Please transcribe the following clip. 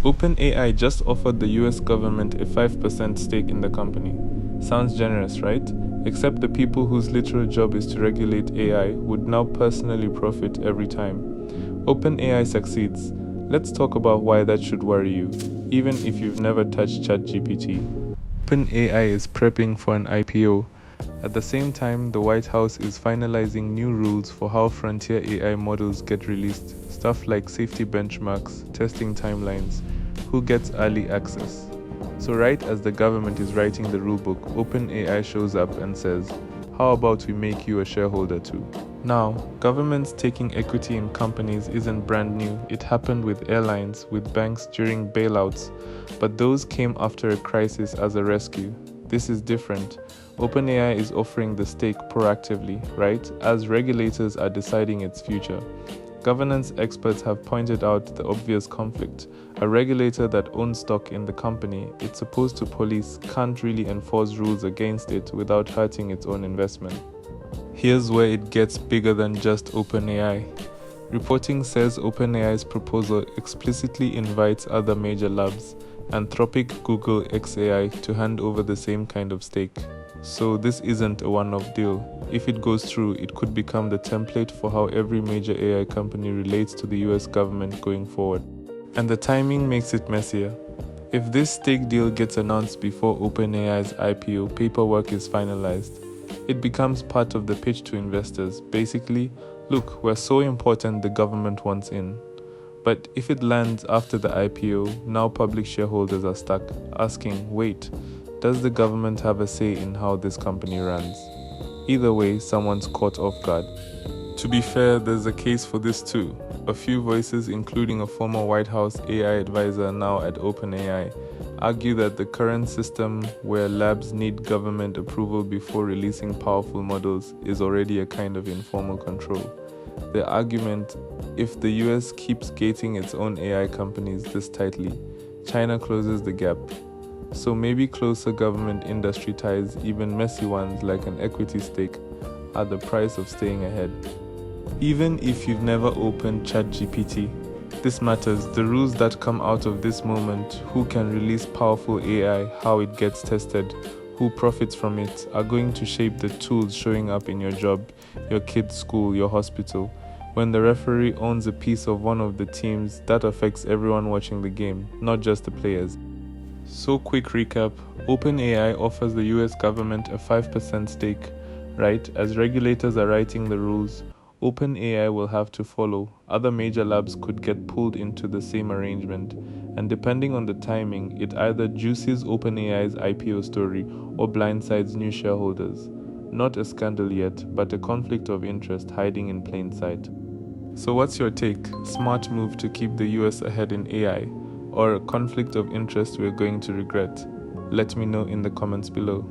OpenAI just offered the US government a 5% stake in the company. Sounds generous, right? Except the people whose literal job is to regulate AI would now personally profit every time. OpenAI succeeds. Let's talk about why that should worry you, even if you've never touched ChatGPT. OpenAI is prepping for an IPO. At the same time, the White House is finalizing new rules for how frontier AI models get released, stuff like safety benchmarks, testing timelines, who gets early access. So right as the government is writing the rulebook, OpenAI shows up and says, how about we make you a shareholder too? Now, governments taking equity in companies isn't brand new. It happened with airlines, with banks during bailouts, but those came after a crisis as a rescue. This is different. OpenAI is offering the stake proactively, right, as regulators are deciding its future. Governance experts have pointed out the obvious conflict. A regulator that owns stock in the company it's supposed to police can't really enforce rules against it without hurting its own investment. Here's where it gets bigger than just OpenAI. Reporting says OpenAI's proposal explicitly invites other major labs, Anthropic, Google, xAI, to hand over the same kind of stake. So this isn't a one-off deal. If it goes through, it could become the template for how every major AI company relates to the US government going forward. And the timing makes it messier. If this stake deal gets announced before OpenAI's IPO paperwork is finalized, it becomes part of the pitch to investors. Basically, look, we're so important the government wants in. But if it lands after the IPO, now public shareholders are stuck, asking, wait, does the government have a say in how this company runs? Either way, someone's caught off guard. To be fair, there's a case for this too. A few voices, including a former White House AI advisor now at OpenAI, argue that the current system where labs need government approval before releasing powerful models is already a kind of informal control. The argument, if the US keeps gating its own AI companies this tightly, China closes the gap. So maybe closer government industry ties, even messy ones like an equity stake, are the price of staying ahead. Even if you've never opened ChatGPT, this matters. The rules that come out of this moment, who can release powerful AI, how it gets tested, who profits from it, are going to shape the tools showing up in your job, your kid's school, your hospital. When the referee owns a piece of one of the teams, that affects everyone watching the game, not just the players. So quick recap, OpenAI offers the US government a 5% stake, right? As regulators are writing the rules, OpenAI will have to follow. Other major labs could get pulled into the same arrangement, and depending on the timing, it either juices OpenAI's IPO story or blindsides new shareholders. Not a scandal yet, but a conflict of interest hiding in plain sight. So what's your take? Smart move to keep the US ahead in AI, or a conflict of interest we're going to regret? Let me know in the comments below.